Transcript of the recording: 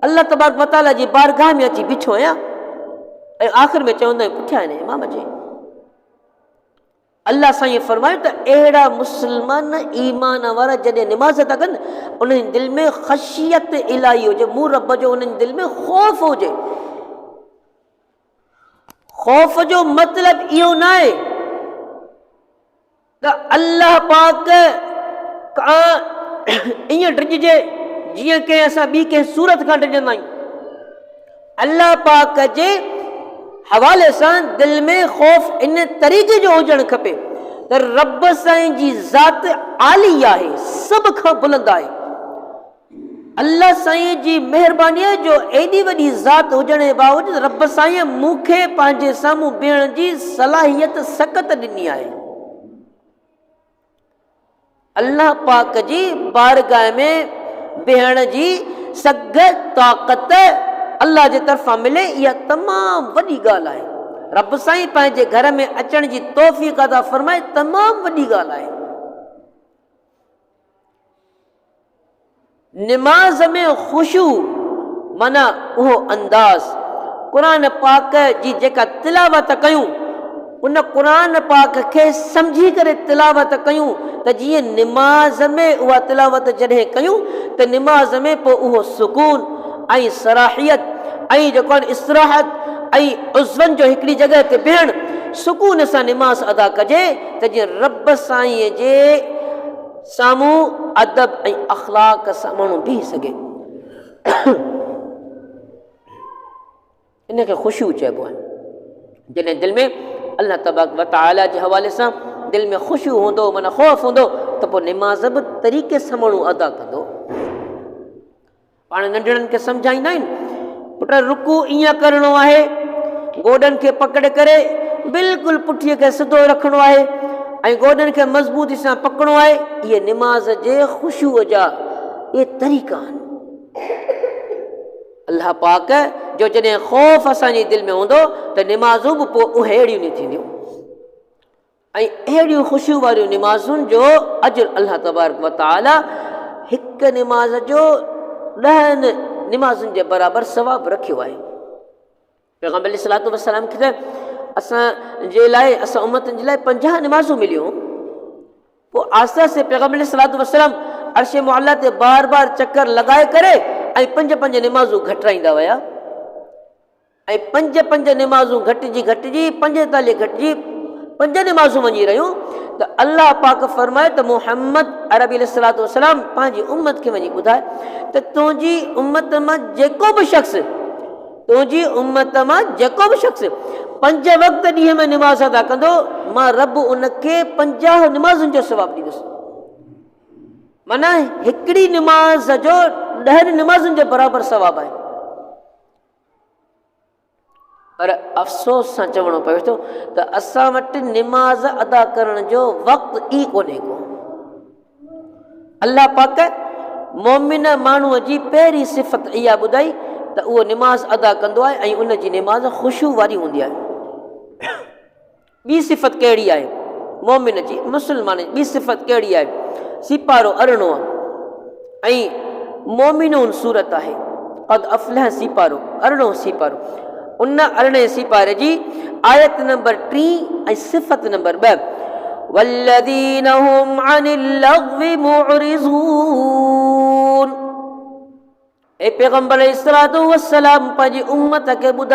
अल्लाह तबारक व तआला जी बारगाह में अची बीठो आहियां ऐं आख़िर में चवंदा आहियूं पुठियां आहिनि इमाम जे। अल्लाह साईं फरमायो त अहिड़ा मुस्लमान ईमान वारा जॾहिं निमाज़ था कनि उन्हनि दिलि में ख़शियत इलाही हुजे, मूं रब जो उन्हनि दिलि में ख़ौफ़ हुजे। ख़ौफ़ जो मतिलबु इहो न आहे त अल्लाह पाक ईअं डिॼिजे जीअं कंहिं असां ॿी कंहिं सूरत खां डिॼंदा आहियूं। अल्लाह पाक जे हवाले सां दिलि में ख़ौफ़ इन तरीक़े जो हुजणु खपे त रब साईं जी ज़ात आली आहे, सभ खां बुलंद आहे। अल्लाह साईं जी महिरबानी आहे जो एॾी वॾी ज़ात हुजण जे बावजूदि रब साईं मूंखे पंहिंजे साम्हूं बीहण जी सलाहियत सख़्त ॾिनी आहे। अल्लाह पाक जी बारगाह में बीहण जी सघ ताक़त अल्लाह जे तरफ़ां मिले, इहा तमामु वॾी ॻाल्हि आहे। रब साईं पंहिंजे घर में अचण जी तौफ़ीक़ अता फ़रमाए, तमामु वॾी ॻाल्हि आहे। निमाज़ में ख़ुशू माना उहो अंदाज़, क़ुरान पाक जी जेका तिलावत कयूं उन क़ुरान पाक खे सम्झी करे तिलावत कयूं त जीअं निमाज़ में उहा तिलावत जॾहिं कयूं त निमाज़ में पोइ उहो सुकून ऐं सराहियत ऐं जेको आहे इस्तराहत ऐं उज़वनि जो हिकिड़ी जॻह ते बीहण सुकून सां निमाज़ अदा कजे त जीअं रब साईं जे साम्हूं अदब ऐं अख़लाक सां माण्हू बीह सघे। इन खे ख़ुशू चइबो आहे। जॾहिं दिलि में अल्लाह तबारक व तआला जे हवाले सां दिलि में ख़ुशू हूंदो, माना ख़ौफ़ हूंदो त पोइ निमाज़ बि तरीक़े सां माण्हू अदा कंदो। पाण नंढड़नि खे सम्झाईंदा आहिनि पुट रुकू ईअं करिणो आहे, गोॾनि खे पकड़े करे बिल्कुलु पुठीअ खे सिधो रखिणो आहे ऐं गोॾनि खे मज़बूती सां पकड़णो आहे। इहे निमाज़ जे ख़ुशूअ जा इहे तरीक़ा आहिनि। अल्लाह पाक जो जॾहिं ख़ौफ़ असांजे दिलि में हूंदो त निमाज़ूं बि पोइ उहे अहिड़ियूं न थींदियूं ऐं अहिड़ियूं ख़ुशू वारियूं निमाज़ुनि जो अजुर अल्लाह तबारक व तआला हिकु निमाज़ जो 10 निमाज़ुनि जे बराबरि सवाबु रखियो आहे। पैगंबर अलैहिस्सलातु वस्सलाम खे त असांजे लाइ असां उम्मतनि जे लाइ 50 निमाज़ूं मिलियूं। पोइ आहिस्ते आहिस्ते पैगंबर अलैहिस्सलातु वस्सलाम अर्श मुअल्ला ते बार बार चकर लॻाए करे ऐं 5 निमाज़ूं घटाईंदा विया ऐं 5 निमाज़ूं घटिजी 45 घटिजी 5 निमाज़ूं वञी रहियूं त अल्लाह पाक फरमाए त मुहम्मद अरबी अलैहिस्सलातु वस्सलाम पंहिंजी उम्मत खे वञी ॿुधाए त तुंहिंजी उम्मत मां जेको बि शख़्स 5 वक़्त ॾींहं में निमाज़ अदा कंदो, मां रब उनखे 50 निमाज़ुनि जो सवाबु ॾींदुसि। माना हिकिड़ी निमाज़ जो 10 निमाज़ुनि जे बराबरि सवाबु आहे। पर अफ़सोस सां चवणो पए थो त असां वटि निमाज़ अदा करण जो वक़्तु ई कोन्हे को। अल्लाह पाक मोमिन माण्हूअ जी पहिरीं सिफ़त इहा ॿुधाई त उहो निमाज़ अदा कंदो आहे ऐं उन जी निमाज़ ख़ुशू वारी हूंदी आहे। ॿी सिफ़त कहिड़ी आहे मोमिन जी, मुस्लमान जी ॿी सिफ़त कहिड़ी आहे? सिपारो अरिड़ो ऐं मोमिनून सूरत आहे। क़द अफ़लह सिपारो, अरिड़ो सिपारो। उन अरिड़े सिपारे जी आयत नंबर 3 ऐं सिफ़त नंबर 2 वल्लज़ीन हुम अनिल लग़्वी मुअरिज़ून। ए पैगंबर अलैहिस्सलातु वस्सलाम पंहिंजी उम्मत खे ॿुधाए